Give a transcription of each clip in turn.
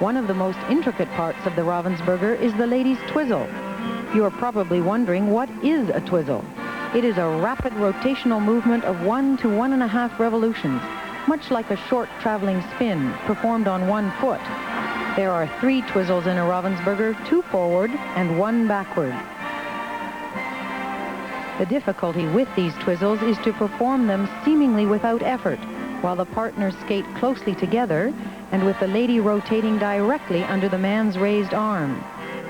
One of the most intricate parts of the Ravensburger is the ladies' twizzle. You are probably wondering, what is a twizzle? It is a rapid rotational movement of 1 to 1.5 revolutions, much like a short traveling spin performed on one foot. There are 3 twizzles in a Ravensburger, 2 forward and 1 backward. The difficulty with these twizzles is to perform them seemingly without effort, while the partners skate closely together and with the lady rotating directly under the man's raised arm.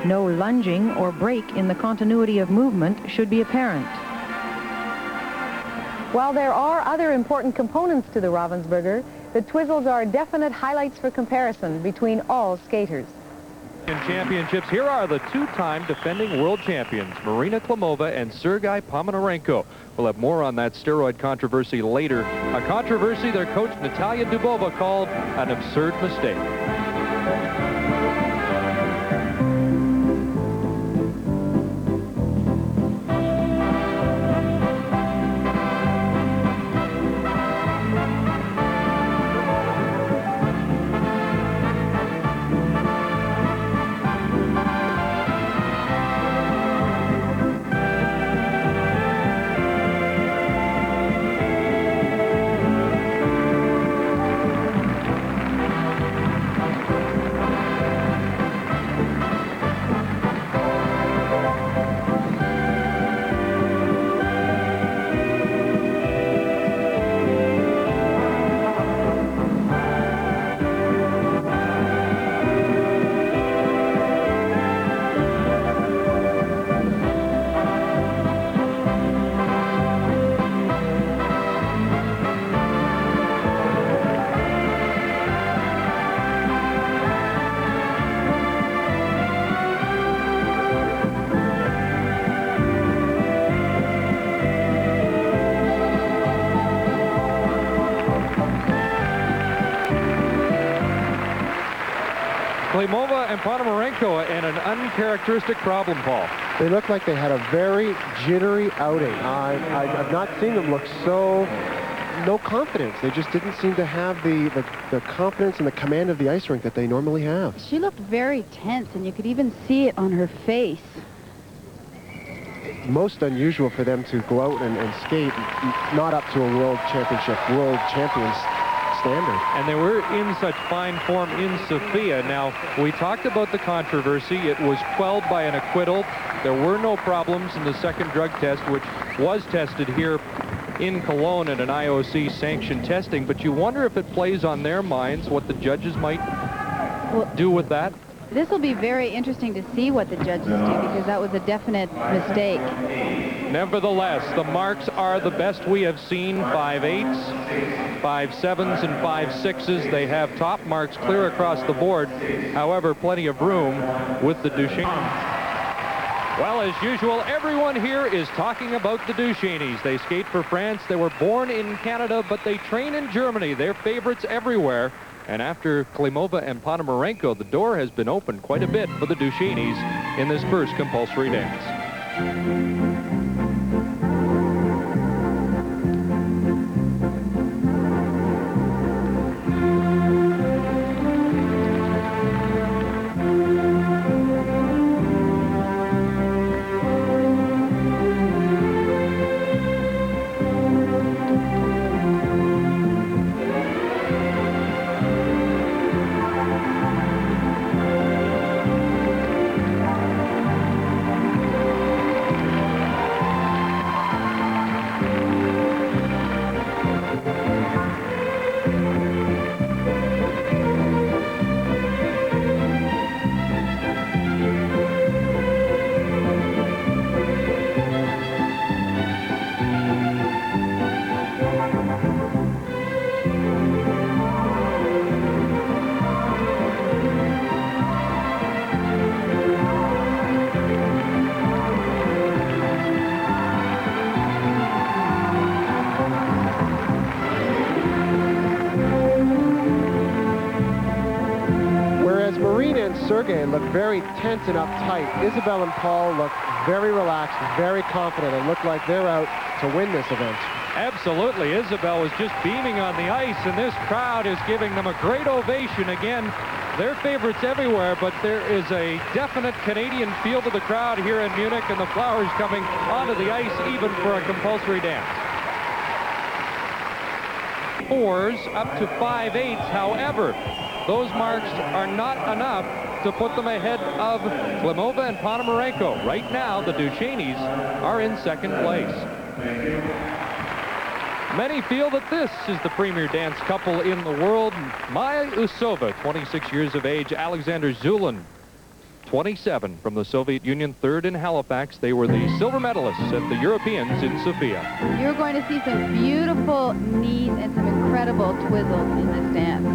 No lunging or break in the continuity of movement should be apparent. While there are other important components to the Ravensburger, the twizzles are definite highlights for comparison between all skaters. In championships, here are the 2-time defending world champions, Marina Klimova and Sergei Ponomarenko. We'll have more on that steroid controversy later, a controversy their coach Natalia Dubova called an absurd mistake. Klimova and Ponomarenko in an uncharacteristic problem, Paul. They look like they had a very jittery outing. I've not seen them look so no confidence. They just didn't seem to have the confidence and the command of the ice rink that they normally have. She looked very tense, and you could even see it on her face. Most unusual for them to go out and skate not up to a world champions standard. And they were in such fine form in Sofia. Now, we talked about the controversy. It was quelled by an acquittal. There were no problems in the second drug test, which was tested here in Cologne at an IOC sanctioned testing. But you wonder if it plays on their minds what the judges might do with that. This will be very interesting to see what the judges do, because that was a definite mistake. Nevertheless, the marks are the best we have seen. 5.8s, 5.7s, and 5.6s. They have top marks clear across the board. However, plenty of room with the Duchesnays. Well, as usual, everyone here is talking about the Duchesnays. They skate for France. They were born in Canada, but they train in Germany. They're favorites everywhere. And after Klimova and Ponomarenko, the door has been opened quite a bit for the Duchesnays in this first compulsory dance. Sergei looked very tense and uptight. Isabelle and Paul look very relaxed, very confident, and look like they're out to win this event. Absolutely. Isabelle was just beaming on the ice, and this crowd is giving them a great ovation again. They're favorites everywhere, but there is a definite Canadian feel to the crowd here in Munich, and the flowers coming onto the ice even for a compulsory dance. 4s up to 5/8. However, those marks are not enough to put them ahead of Klimova and Ponomarenko. Right now, the Duchesnays are in second place. Many feel that this is the premier dance couple in the world. Maya Usova, 26 years of age, Alexander Zhulin, 27, from the Soviet Union, third in Halifax. They were the silver medalists at the Europeans in Sofia. You're going to see some beautiful knees and some incredible twizzles in this dance.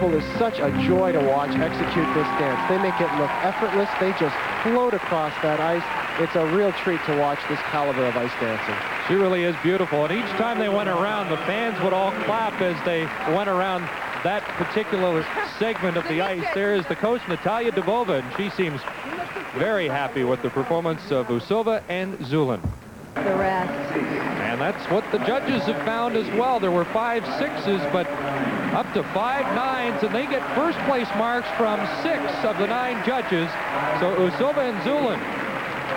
Is such a joy to watch execute this dance. They make it look effortless. They just float across that ice. It's a real treat to watch this caliber of ice dancing. She really is beautiful, and each time they went around, the fans would all clap as they went around that particular segment of the ice. There is the coach, Natalia Dubova, and she seems very happy with the performance of Usova and Zhulin. The rest. And that's what the judges have found as well. There were 5/6s, but up to 5/9s, and they get first place marks from 6 of the 9 judges. So Usova and Zhulin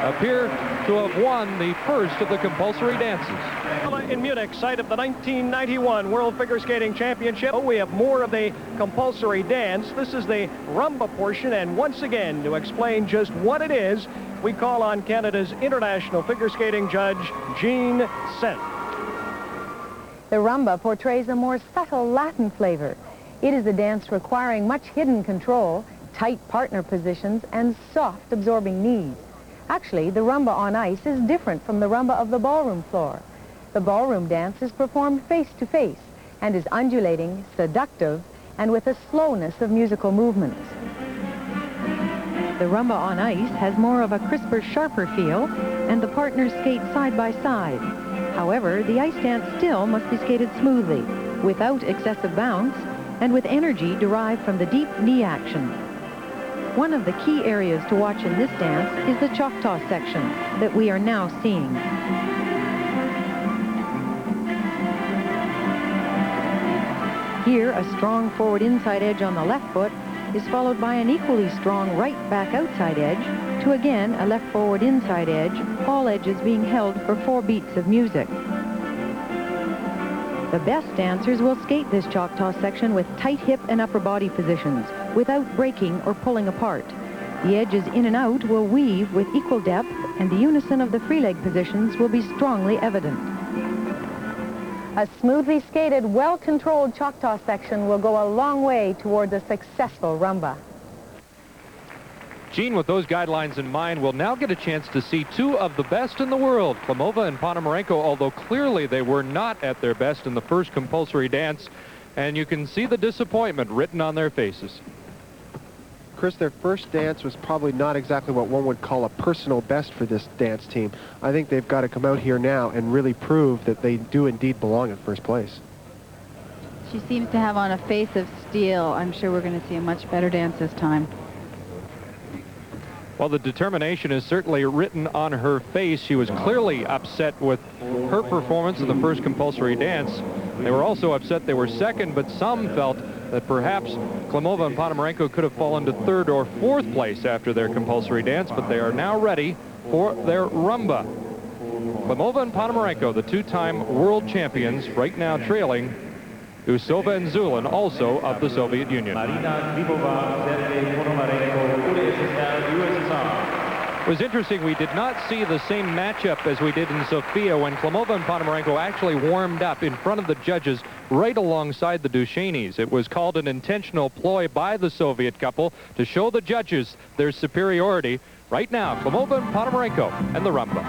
appear to have won the first of the compulsory dances. In Munich, site of the 1991 World Figure Skating Championship, we have more of the compulsory dance. This is the rumba portion, and once again, to explain just what it is, we call on Canada's international figure skating judge, Jean Sent. The rumba portrays a more subtle Latin flavor. It is a dance requiring much hidden control, tight partner positions, and soft absorbing knees. Actually, the rumba on ice is different from the rumba of the ballroom floor. The ballroom dance is performed face to face and is undulating, seductive, and with a slowness of musical movements. The rumba on ice has more of a crisper, sharper feel, and the partners skate side by side. However, the ice dance still must be skated smoothly, without excessive bounce, and with energy derived from the deep knee action. One of the key areas to watch in this dance is the Choctaw section that we are now seeing. Here, a strong forward inside edge on the left foot is followed by an equally strong right back outside edge to again a left forward inside edge, all edges being held for 4 beats of music. The best dancers will skate this Choctaw section with tight hip and upper body positions without breaking or pulling apart. The edges in and out will weave with equal depth, and the unison of the free leg positions will be strongly evident. A smoothly skated, well-controlled Choctaw section will go a long way towards a successful rumba. Jean, with those guidelines in mind, will now get a chance to see 2 of the best in the world, Klimova and Ponomarenko, although clearly they were not at their best in the first compulsory dance, and you can see the disappointment written on their faces. Chris, their first dance was probably not exactly what one would call a personal best for this dance team. I think they've got to come out here now and really prove that they do indeed belong in first place. She seems to have on a face of steel. I'm sure we're going to see a much better dance this time. Well, the determination is certainly written on her face. She was clearly upset with her performance in the first compulsory dance. They were also upset they were second, but some felt that perhaps Klimova and Ponomarenko could have fallen to 3rd or 4th place after their compulsory dance, but they are now ready for their rumba. Klimova and Ponomarenko, the 2-time world champions, right now trailing Usova and Zhulin, also of the Soviet Union. Marina Klimova, Sergei Ponomarenko, USSR. It was interesting, we did not see the same matchup as we did in Sofia when Klimova and Ponomarenko actually warmed up in front of the judges right alongside the Duchesnays. It was called an intentional ploy by the Soviet couple to show the judges their superiority. Right now, Klimova and Ponomarenko and the rumba.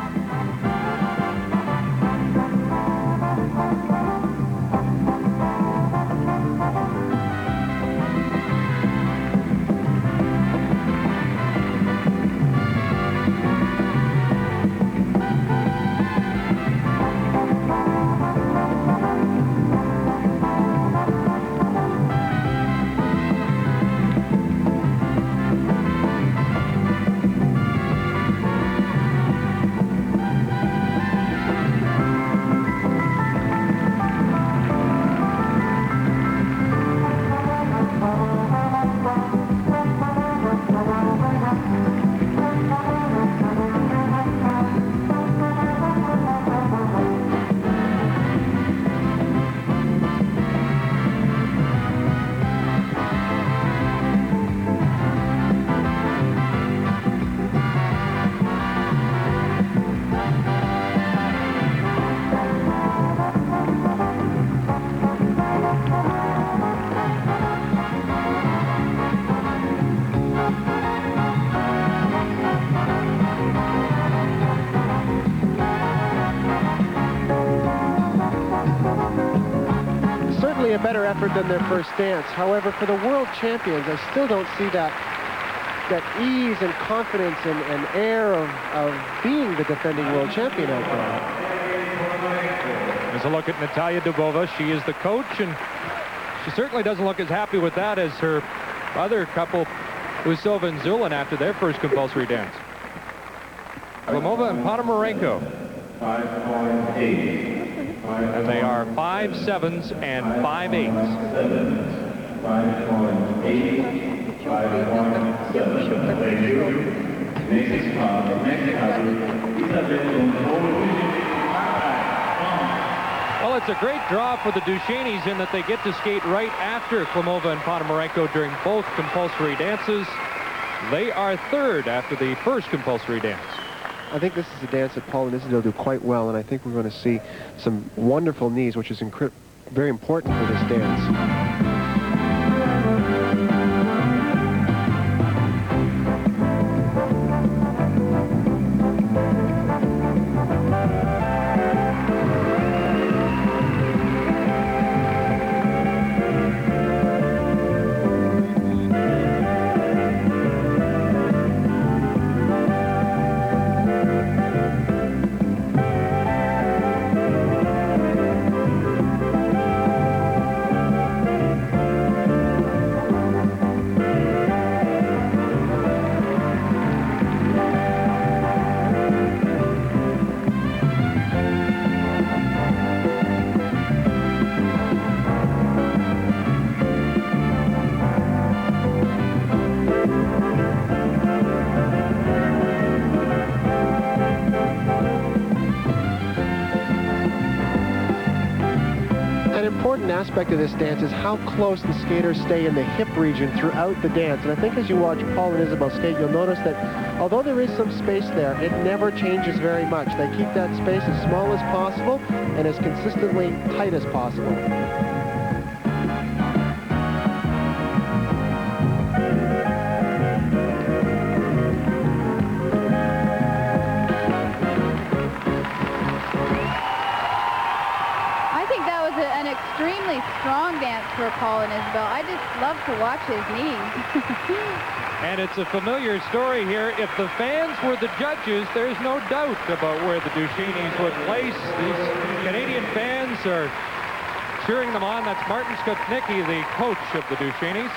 A better effort than their first dance. However, for the world champions, I still don't see that ease and confidence and air of being the defending world champion out there. There's a look at Natalia Dubova. She is the coach, and she certainly doesn't look as happy with that as her other couple, Usova and Zhulin, after their first compulsory dance. Klimova and Ponomarenko. 5.8. And they are 5.7s and 5.8s. 5.8. 5.7. Thank you. Next Well, it's a great draw for the Duchesnays in that they get to skate right after Klimova and Ponomarenko during both compulsory dances. They are 3rd after the first compulsory dance. I think this is a dance that Paul and Isabelle do quite well, and I think we're going to see some wonderful knees, which is very important for this dance. Aspect of this dance is how close the skaters stay in the hip region throughout the dance. And I think as you watch Paul and Isabelle skate, you'll notice that although there is some space there, it never changes very much. They keep that space as small as possible and as consistently tight as possible. Extremely strong dance for Paul and Isabelle. I just love to watch his knees. And it's a familiar story here. If the fans were the judges, there's no doubt about where the Duchesnays would place. These Canadian fans are cheering them on. That's Martin Skopnicki, the coach of the Duchesnays.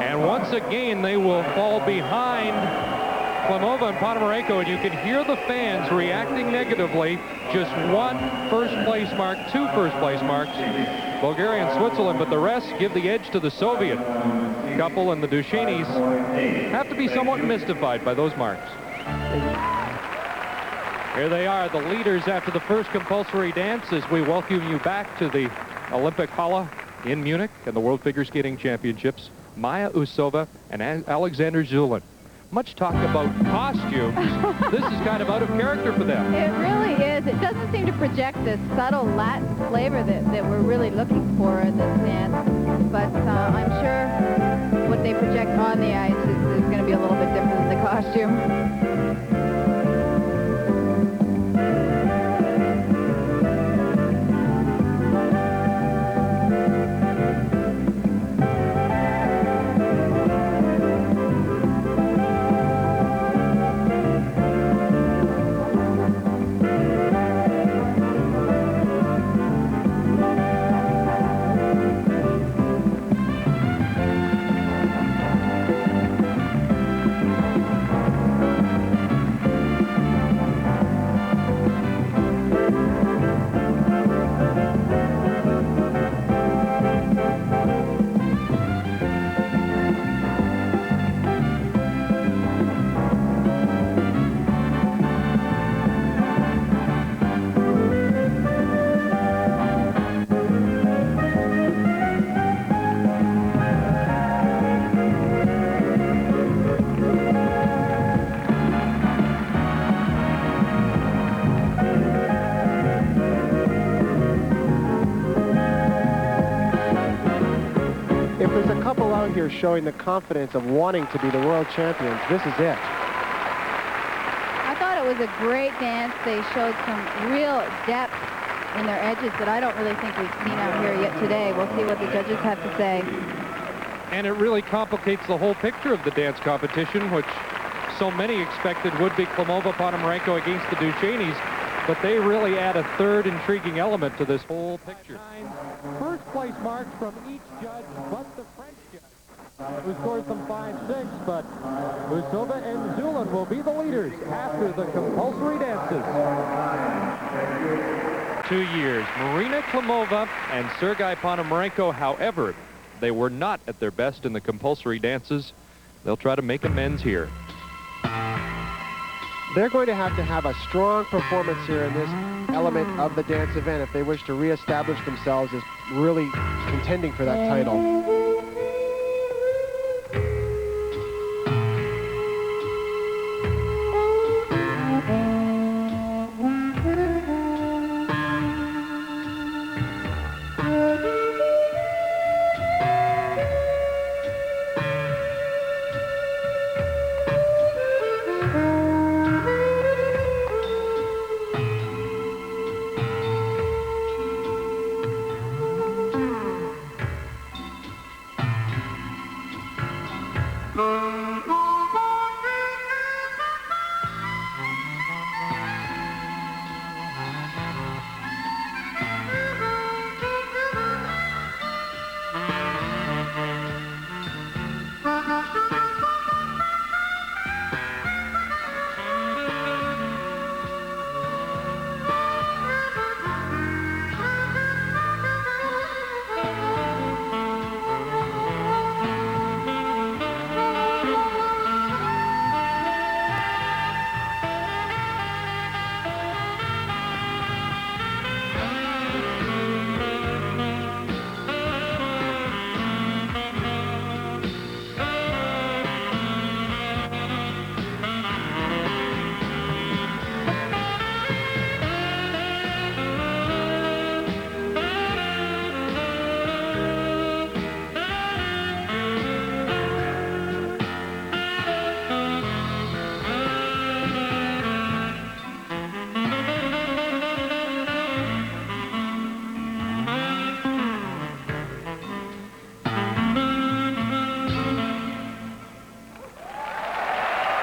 And once again, they will fall behind Klimova and Ponomarenko, and you can hear the fans reacting negatively. Just one first place mark, 2 first place marks Bulgaria and Switzerland, but the rest give the edge to the Soviet couple, and the Duchesnays have to be somewhat mystified by those marks. Here they are, the leaders after the first compulsory dance, as we welcome you back to the Olympic Halle in Munich and the World Figure Skating Championships. Maya Usova and Alexander Zhulin. Much talk about costumes. This is kind of out of character for them. It really is. It doesn't seem to project this subtle Latin flavor that we're really looking for in this dance. But I'm sure what they project on the ice is going to be a little bit different than the costume. Here showing the confidence of wanting to be the world champions. This is it. I thought it was a great dance. They showed some real depth in their edges that I don't really think we've seen out here yet today. We'll see what the judges have to say. And it really complicates the whole picture of the dance competition, which so many expected would be Klimova, Ponomarenko against the Duchesnays, but they really add a third intriguing element to this whole picture. First place marks from each judge but the French judge, who scored some 5-6, but Usova and Zhulin will be the leaders after the compulsory dances. 2 years. Marina Klimova and Sergei Ponomarenko, however, they were not at their best in the compulsory dances. They'll try to make amends here. They're going to have a strong performance here in this element of the dance event if they wish to reestablish themselves as really contending for that title.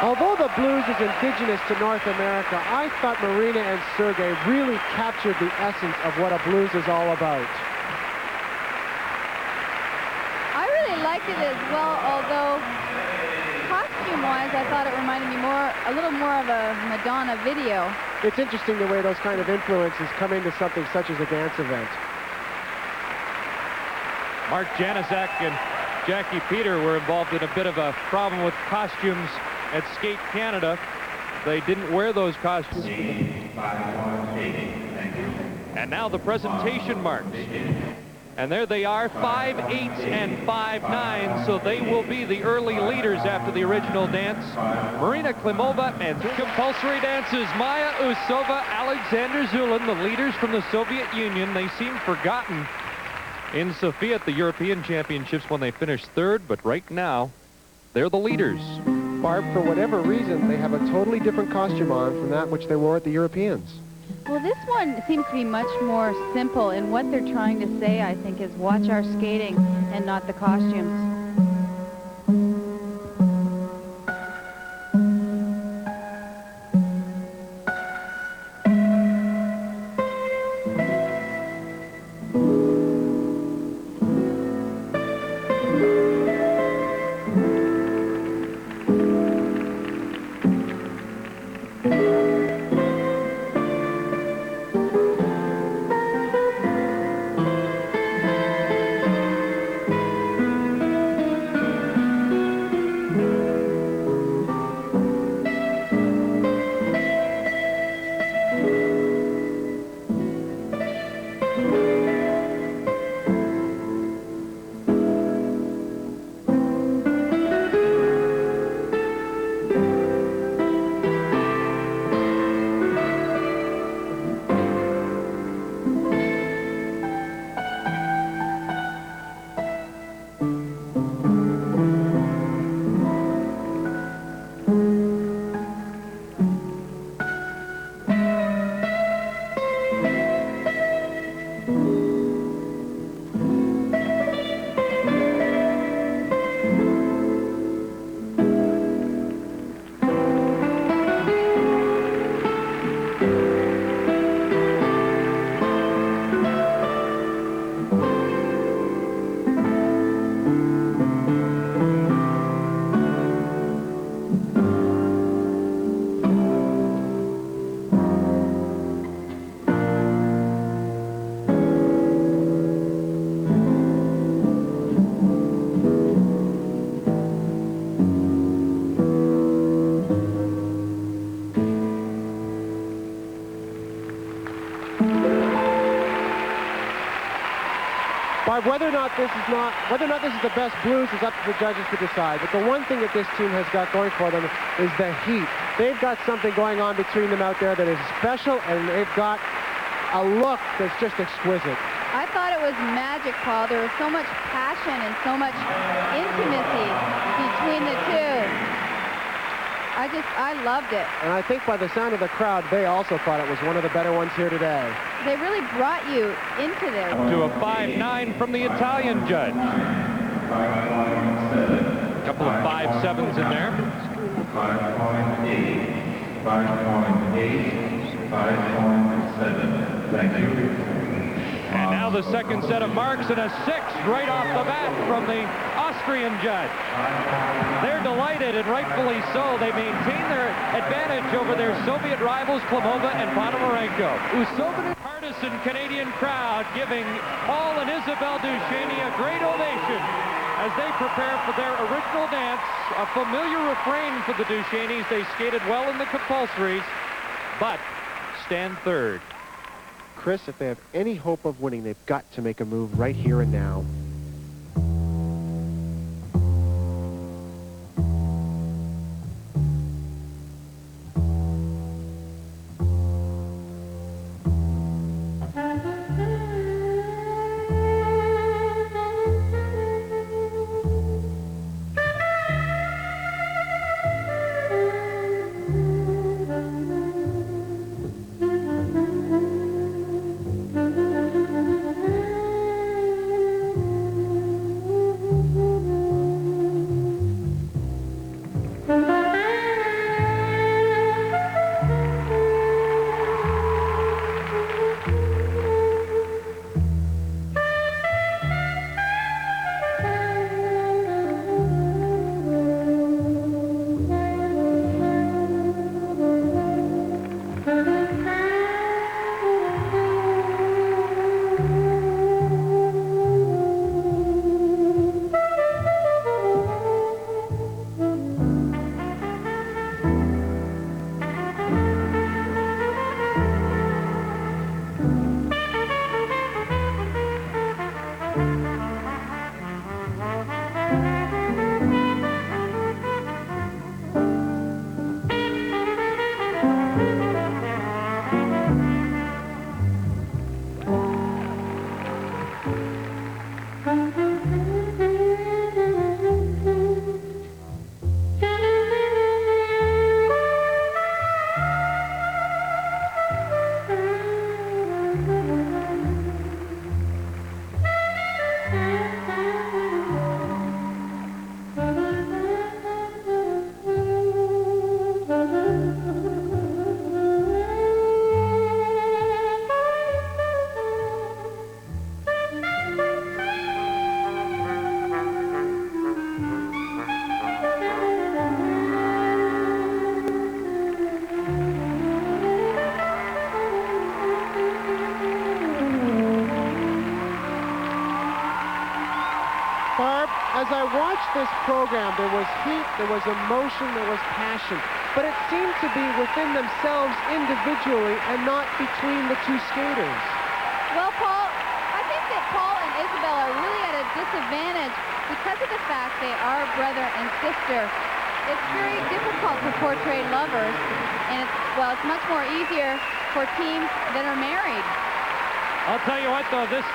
Although the blues is indigenous to North America, I thought Marina and Sergei really captured the essence of what a blues is all about. I really liked it as well, although costume-wise, I thought it reminded me a little more of a Madonna video. It's interesting the way those kind of influences come into something such as a dance event. Mark Janoschak and Jackie Petr were involved in a bit of a problem with costumes at Skate Canada. They didn't wear those costumes. And now the presentation marks. And there they are, 5/8 and 5/9, so they will be the early leaders after the original dance. Marina Klimova and compulsory dances. Maya Usova, Alexander Zhulin, the leaders from the Soviet Union. They seem forgotten in Sofia at the European Championships when they finished third, but right now, they're the leaders. Barb, for whatever reason, they have a totally different costume on from that which they wore at the Europeans. Well, this one seems to be much more simple, and what they're trying to say, I think, is watch our skating and not the costumes. Whether or not this is the best blues is up to the judges to decide. But the one thing that this team has got going for them is the heat. They've got something going on between them out there that is special, and they've got a look that's just exquisite. I thought it was magic, Paul. There was so much passion and so much intimacy between the two. I loved it. And I think by the sound of the crowd, they also thought it was one of the better ones here today. They really brought you into this. To a 5-9 from the Italian judge. A couple of 5-7s in there. 5.8, 5.8, 5.7. Thank you. And now the second set of marks and a 6 right off the bat from the Austrian judge. They're delighted, and rightfully so. They maintain their advantage over their Soviet rivals Klimova and Ponomarenko. Usova, partisan Canadian crowd giving Paul and Isabelle Duchesnay a great ovation as they prepare for their original dance. A familiar refrain for the Duchesnays. They skated well in the compulsories, but stand third. Chris, if they have any hope of winning, they've got to make a move right here and now. as I watched this program, there was heat, there was emotion, there was passion, but it seemed to be within themselves individually and not between the two skaters. Well, Paul, I think that Paul and Isabelle are really at a disadvantage because of the fact they are brother and sister. It's very difficult to portray lovers, and it's much more easier for teams that are married. I'll tell you what, though, this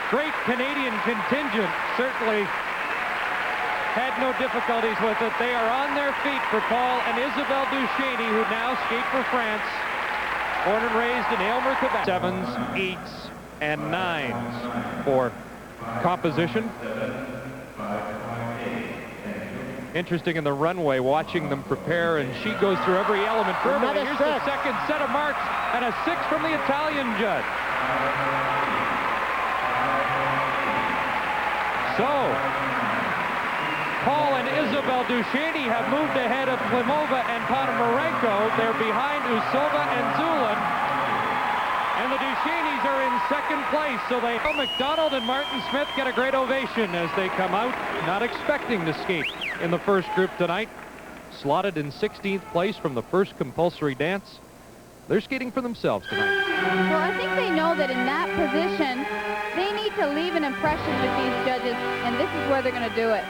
great Canadian contingent certainly had no difficulties with it. They are on their feet for Paul and Isabelle Duchesnay, who now skate for France. Born and raised in Aylmer, Quebec. 7s, 8s, and 9s for composition. Interesting in the runway, watching them prepare, and she goes through every element verbally. Here's the second set of marks, and a 6 from the Italian judge. So, Paul and Isabelle Duchesnay have moved ahead of Klimova and Ponomarenko. They're behind Usova and Zhulin. And the Duchesnays are in second place, so McDonald and Martin Smith get a great ovation as they come out, not expecting to skate in the first group tonight. Slotted in 16th place from the first compulsory dance. They're skating for themselves tonight. Well, I think they know that in that position, they need to leave an impression with these judges, and this is where they're going to do it.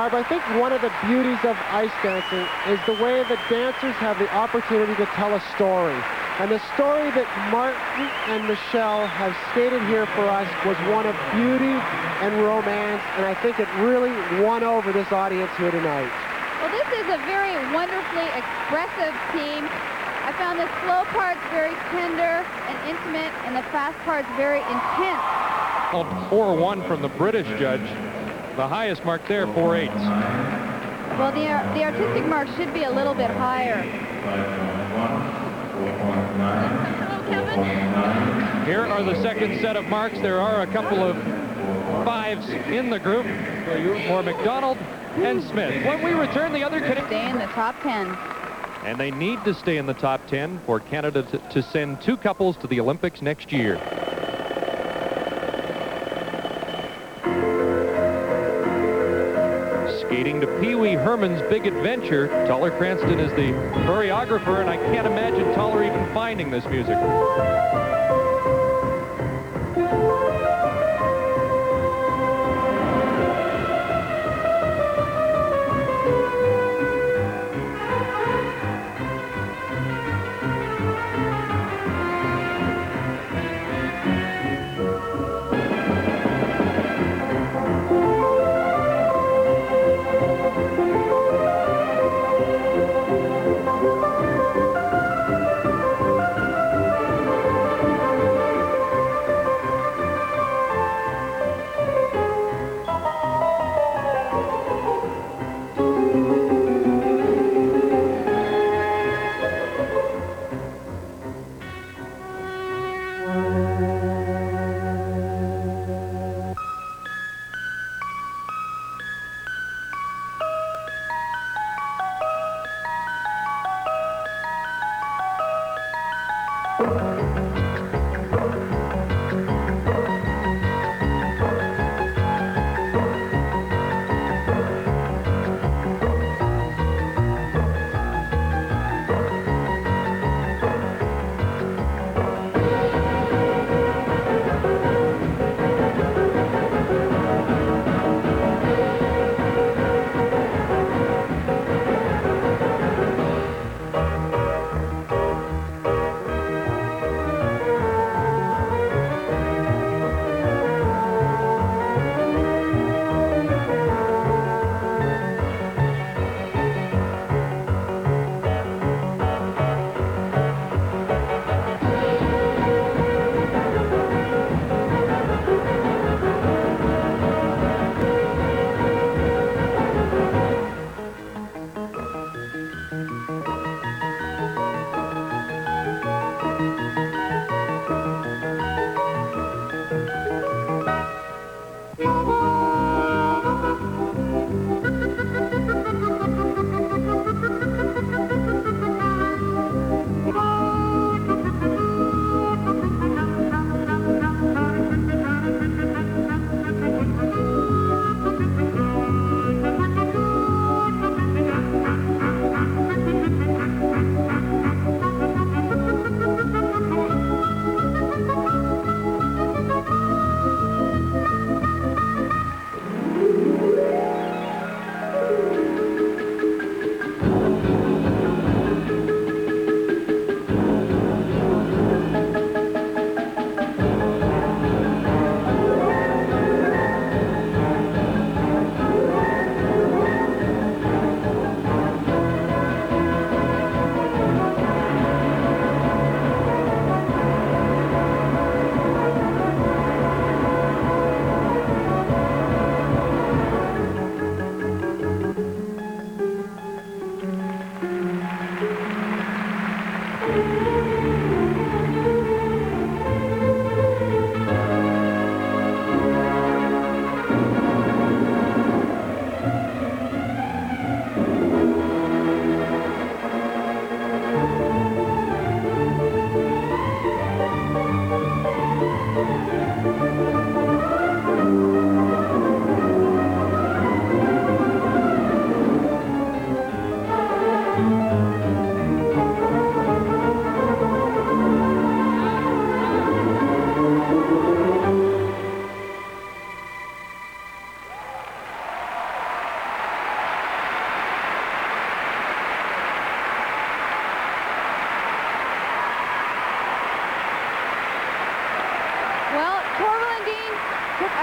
Barb, I think one of the beauties of ice dancing is the way the dancers have the opportunity to tell a story. And the story that Martin and Michelle have stated here for us was one of beauty and romance, and I think it really won over this audience here tonight. Well, this is a very wonderfully expressive team. I found the slow parts very tender and intimate, and the fast parts very intense. 4-1 from the British judge. The highest mark there, 4.8. Well, the artistic mark should be a little bit higher. Here are the second set of marks. There are a couple of 5s in the group for McDonald and Smith. When we return, the other Canadian... Stay in the top 10. And they need to stay in the top 10 for Canada to send 2 couples to the Olympics next year. Skating to Pee Wee Herman's Big Adventure. Toller Cranston is the choreographer, and I can't imagine Toller even finding this music.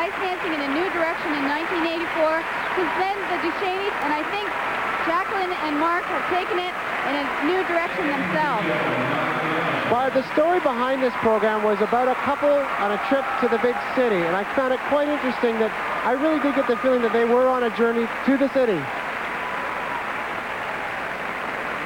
ice dancing in a new direction in 1984. Since then, the Duchesnays and I think Jacqueline and Mark have taken it in a new direction themselves. Well, the story behind this program was about a couple on a trip to the big city, and I found it quite interesting that I really did get the feeling that they were on a journey to the city.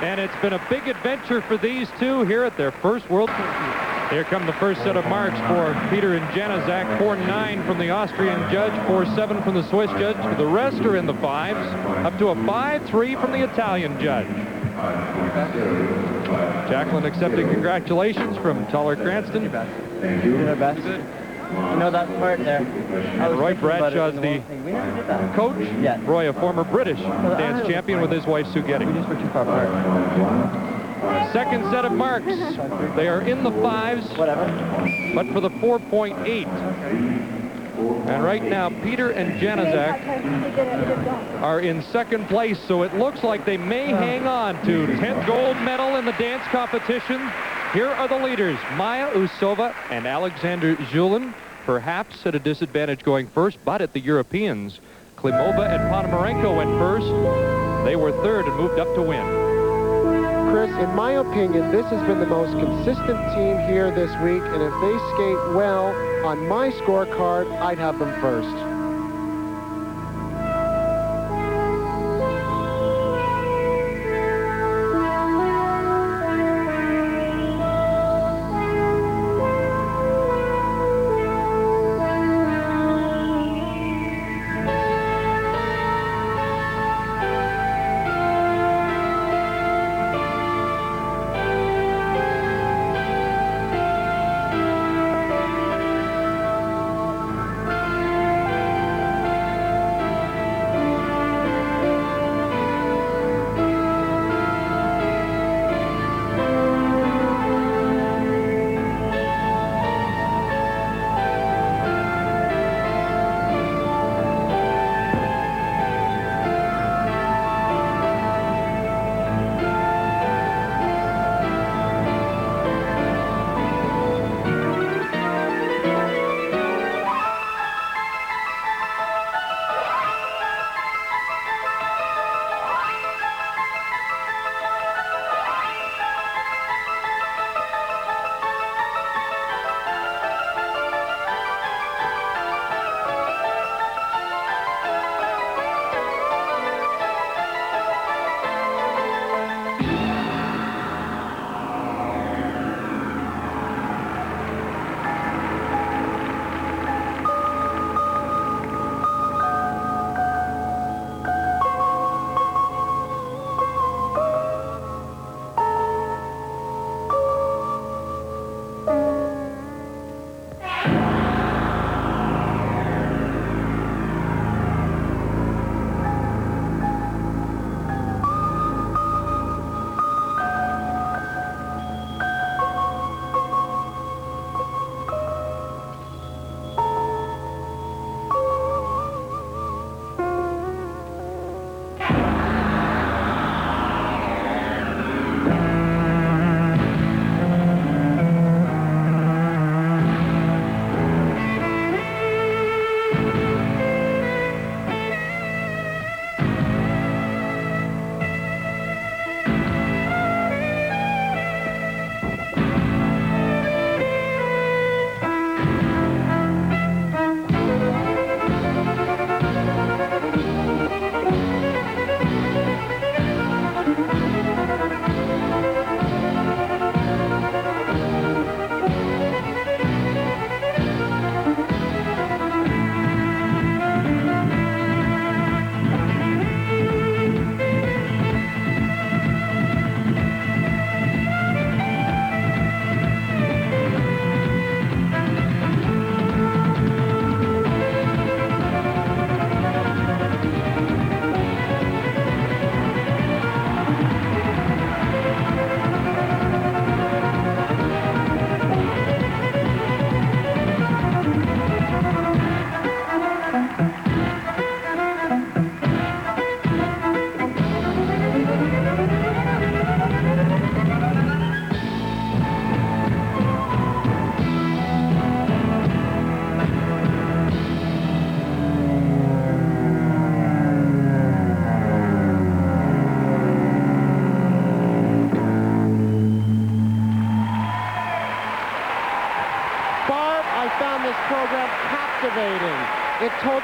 And it's been a big adventure for these two here at their first World Championship. Here come the first set of marks for Petr and Janoschak. 4-9 from the Austrian judge, 4-7 from the Swiss judge. The rest are in the 5s, up to a 5-3 from the Italian judge. Jacqueline accepting congratulations from Tuller Cranston. Thank you. Did our best. You know that part there. Roy Bradshaw's the coach. Yeah. Roy, a former British dance champion with his wife Sue Getty. We just were too far apart. Second set of marks. They are in the 5s, Whatever. but for the 4.8. And right now, Petr and Janoschak are in second place, so it looks like they may hang on to 10th gold medal in the dance competition. Here are the leaders, Maya Usova and Alexander Zhulin, perhaps at a disadvantage going first, but at the Europeans, Klimova and Ponomarenko went first. They were third and moved up to win. Chris, in my opinion, this has been the most consistent team here this week, and if they skate well on my scorecard, I'd have them first.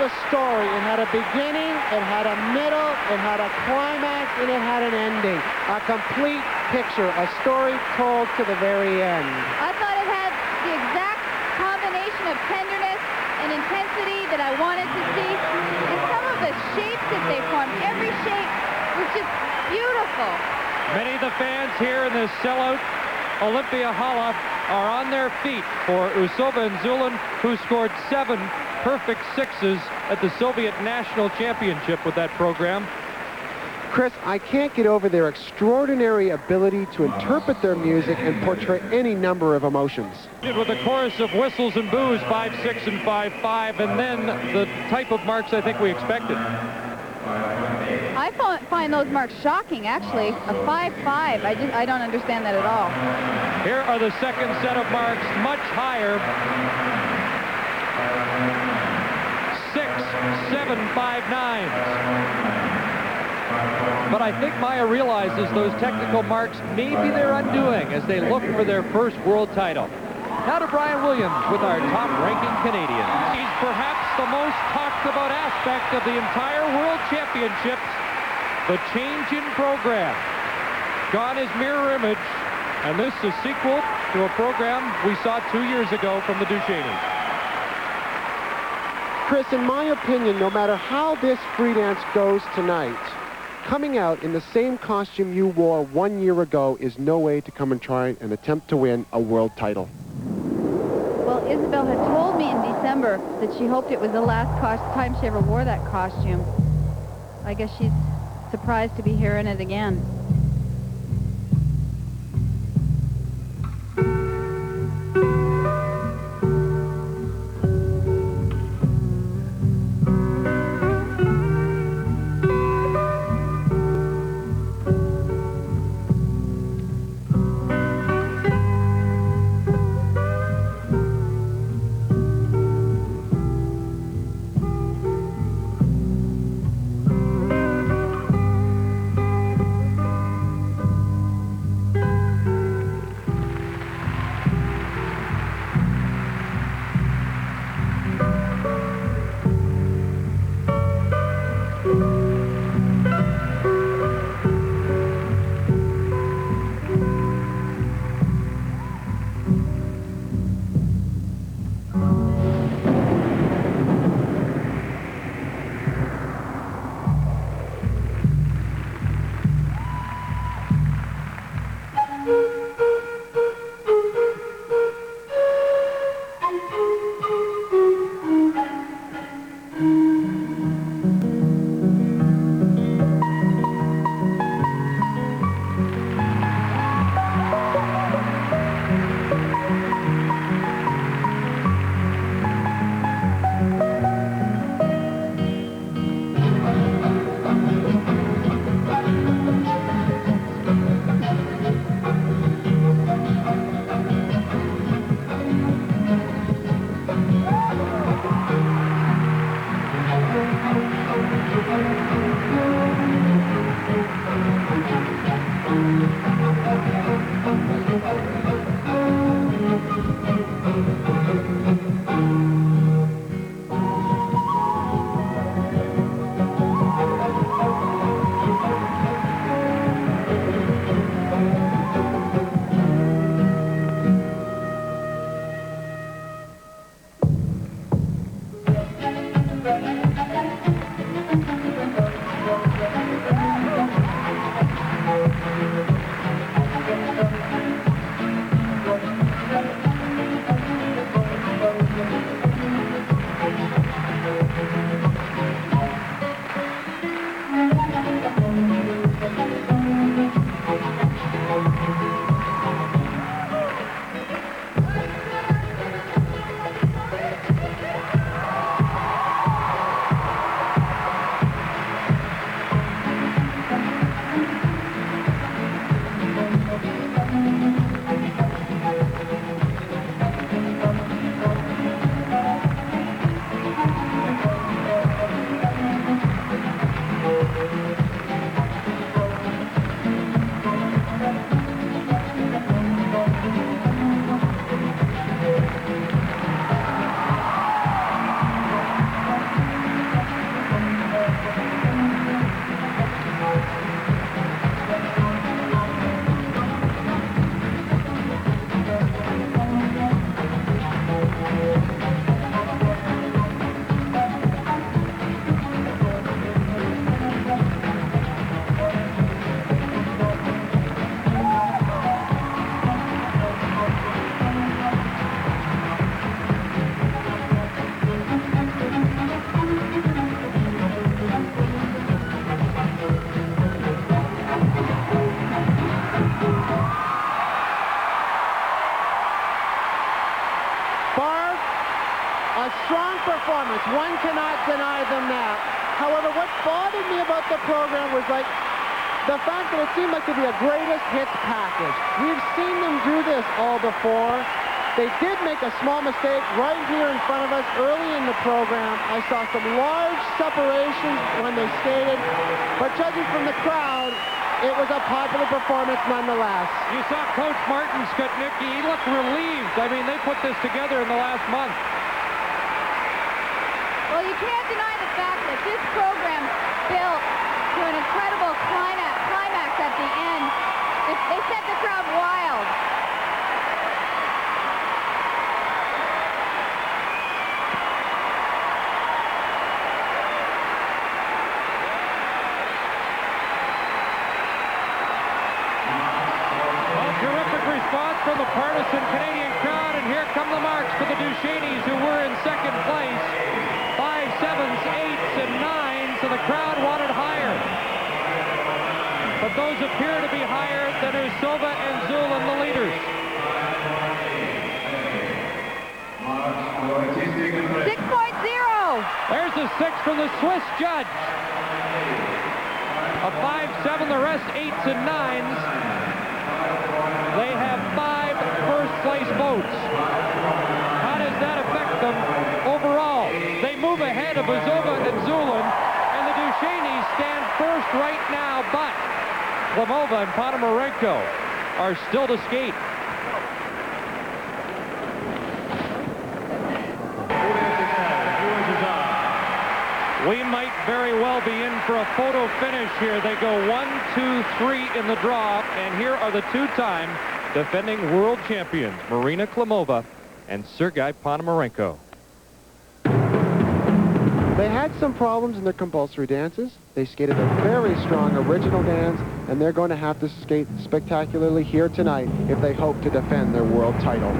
a story. It had a beginning, it had a middle, it had a climax, and it had an ending. A complete picture, a story told to the very end. I thought it had the exact combination of tenderness and intensity that I wanted to see. And some of the shapes that they formed, every shape was just beautiful. Many of the fans here in this sellout Olympia Hala are on their feet for Usova and Zhulin, who scored 7 perfect sixes at the Soviet National Championship with that program. Chris, I can't get over their extraordinary ability to interpret their music and portray any number of emotions. With a chorus of whistles and boos, 5-6 and 5-5, and then the type of marks I think we expected. I find those marks shocking, actually. A 5-5, I don't understand that at all. Here are the second set of marks, much higher. 6, 7, 5, 9s. But I think Maya realizes those technical marks may be their undoing as they look for their first world title. Now to Brian Williams with our top-ranking Canadian. He's perhaps the most talked about aspect of the entire World Championships, the change in program. Gone is mirror image, and this is a sequel to a program we saw 2 years ago from the Duchesnays. Chris, in my opinion, no matter how this free dance goes tonight, coming out in the same costume you wore 1 year ago is no way to come and try and attempt to win a world title. Well, Isabelle had told me in December that she hoped it was the last time she ever wore that costume. I guess she's surprised to be hearing it again. what bothered me about the program was like the fact that it seemed like to be a greatest hits package. We've seen them do this all before. They did make a small mistake right here in front of us early in the program. I saw some large separations when they skated, but judging from the crowd, it was a popular performance nonetheless. You saw Coach Martin Skutnicki. He looked relieved. I mean, they put this together in the last month. Well, you can't deny the fact that this program built to an incredible climax at the end. They set the crowd wild. Response from the partisan Canadian crowd, and here come the marks for the Duchesnays, who were in second place. 5, 7s, 8s, and 9s, so the crowd wanted higher. But those appear to be higher than Usova and Zhulin, the leaders. 6.0. There's a 6 from the Swiss judge. A 5, 7, the rest 8s and 9s. They have 5 first-place votes. How does that affect them overall? They move ahead of Usova and Zhulin, and the Duchesnays stand first right now, but Klimova and Ponomarenko are still to skate. We might very well be in for a photo finish here. They go 1, 2, 3 in the draw, and here are the two-time defending world champions, Marina Klimova and Sergei Ponomarenko. They had some problems in their compulsory dances. They skated a very strong original dance, and they're going to have to skate spectacularly here tonight if they hope to defend their world title.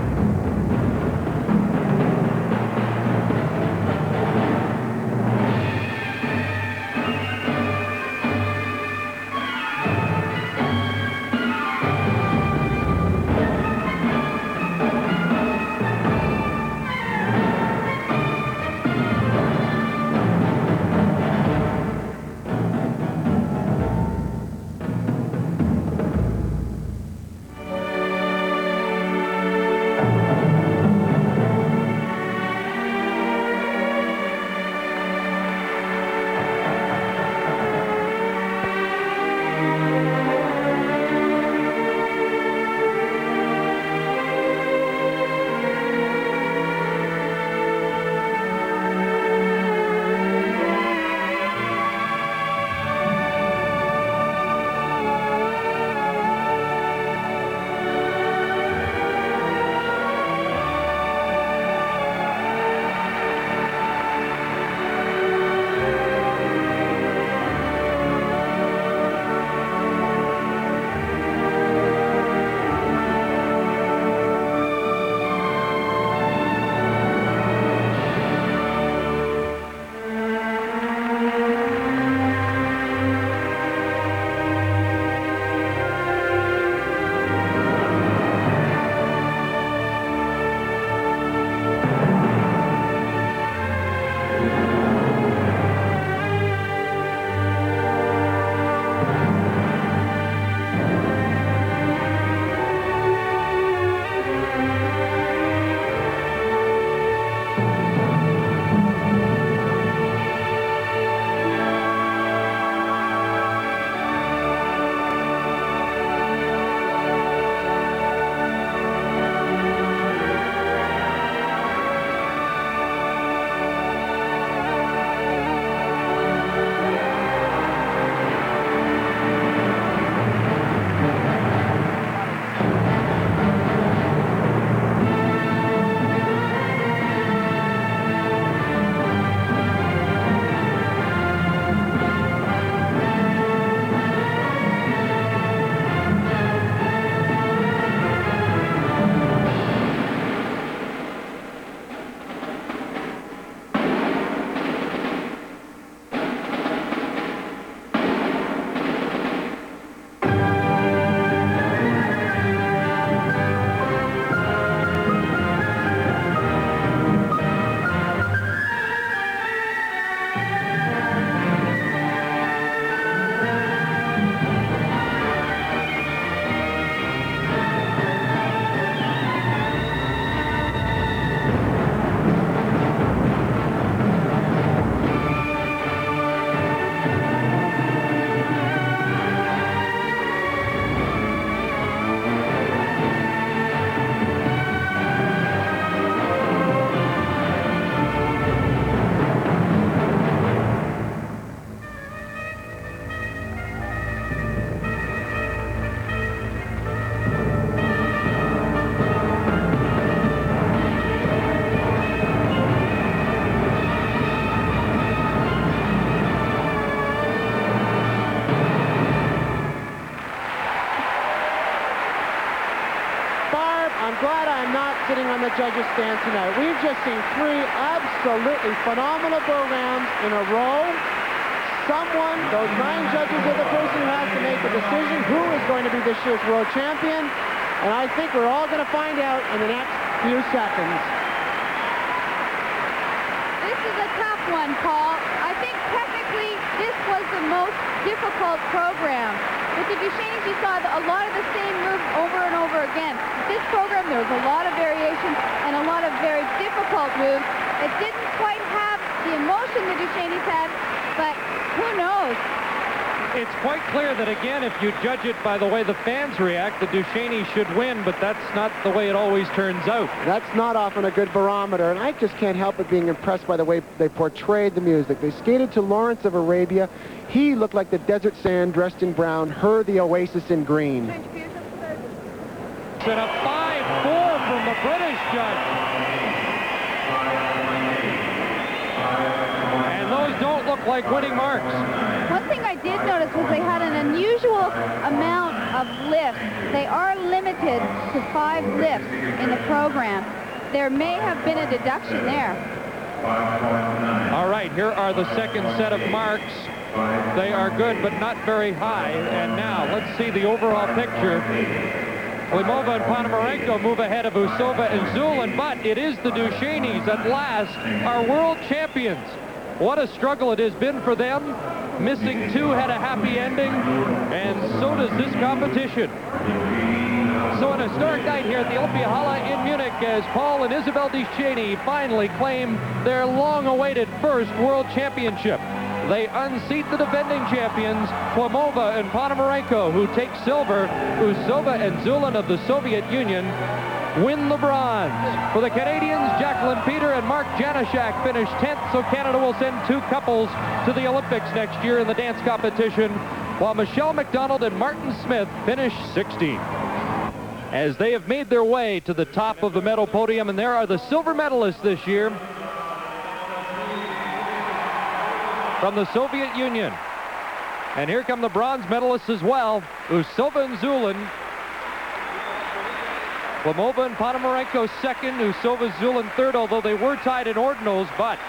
I'm glad I'm not sitting on the judges' stand tonight. We've just seen 3 absolutely phenomenal programs in a row. Someone, those 9 judges are the person who has to make the decision who is going to be this year's world champion. And I think we're all going to find out in the next few seconds. This is a tough one, Paul. I think technically this was the most difficult program. With the Duchesnays, you saw a lot of the same moves over and over again. This program, there was a lot of variation and a lot of very difficult moves. It didn't quite have the emotion the Duchesnays had, but who knows? It's quite clear that, again, if you judge it by the way the fans react, the Duchesnays should win, but that's not the way it always turns out. That's not often a good barometer, and I just can't help but being impressed by the way they portrayed the music. They skated to Lawrence of Arabia. He looked like the desert sand dressed in brown, her the oasis in green. And a 5-4 from the British judge. And those don't look like winning marks. One thing I did notice was they had an unusual amount of lifts. They are limited to 5 lifts in the program. There may have been a deduction there. All right, here are the second set of marks. They are good, but not very high. And now, let's see the overall picture. Klimova and Ponomarenko move ahead of Usova and Zhulin, but it is the Duchesnays at last, our world champions. What a struggle it has been for them. Missing 2 had a happy ending, and so does this competition. So an historic night here at the Olympiahalle in Munich as Paul and Isabelle Duchesnay finally claim their long-awaited first world championship. They unseat the defending champions, Klimova and Ponomarenko, who take silver. Usova and Zhulin of the Soviet Union win the bronze. For the Canadians, Jacqueline, Petr, and Mark Janoschak finished 10th, so Canada will send 2 couples to the Olympics next year in the dance competition, while Michelle McDonald and Martin Smith finish 16th. As they have made their way to the top of the medal podium, and there are the silver medalists this year from the Soviet Union. And here come the bronze medalists as well, Usova and Zhulin. Klimova and Ponomarenko second, Usova, Zhulin third, although they were tied in ordinals, but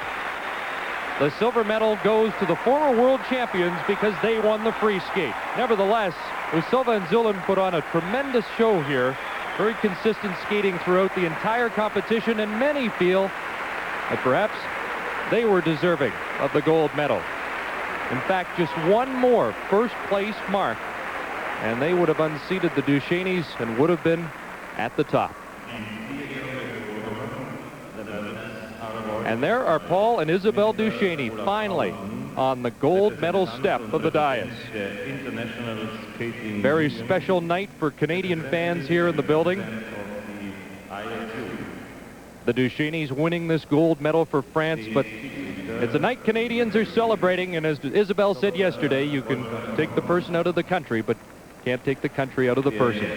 the silver medal goes to the former world champions because they won the free skate. Nevertheless, Usova and Zhulin put on a tremendous show here. Very consistent skating throughout the entire competition, and many feel that perhaps they were deserving of the gold medal. In fact, just one more first-place mark, and they would have unseated the Duchesnays and would have been at the top. And there are Paul and Isabelle Duchesnay finally on the gold medal step of the dais. Very special night for Canadian fans here in the building. The Duchesnays winning this gold medal for France, but it's a night Canadians are celebrating, and as Isabelle said yesterday, you can take the person out of the country, but can't take the country out of the person.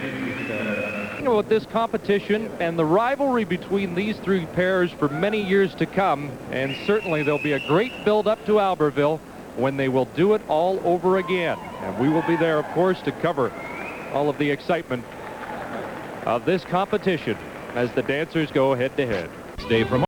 With this competition and the rivalry between these 3 pairs for many years to come, and certainly there'll be a great build-up to Albertville when they will do it all over again. And we will be there, of course, to cover all of the excitement of this competition as the dancers go head-to-head. Stay from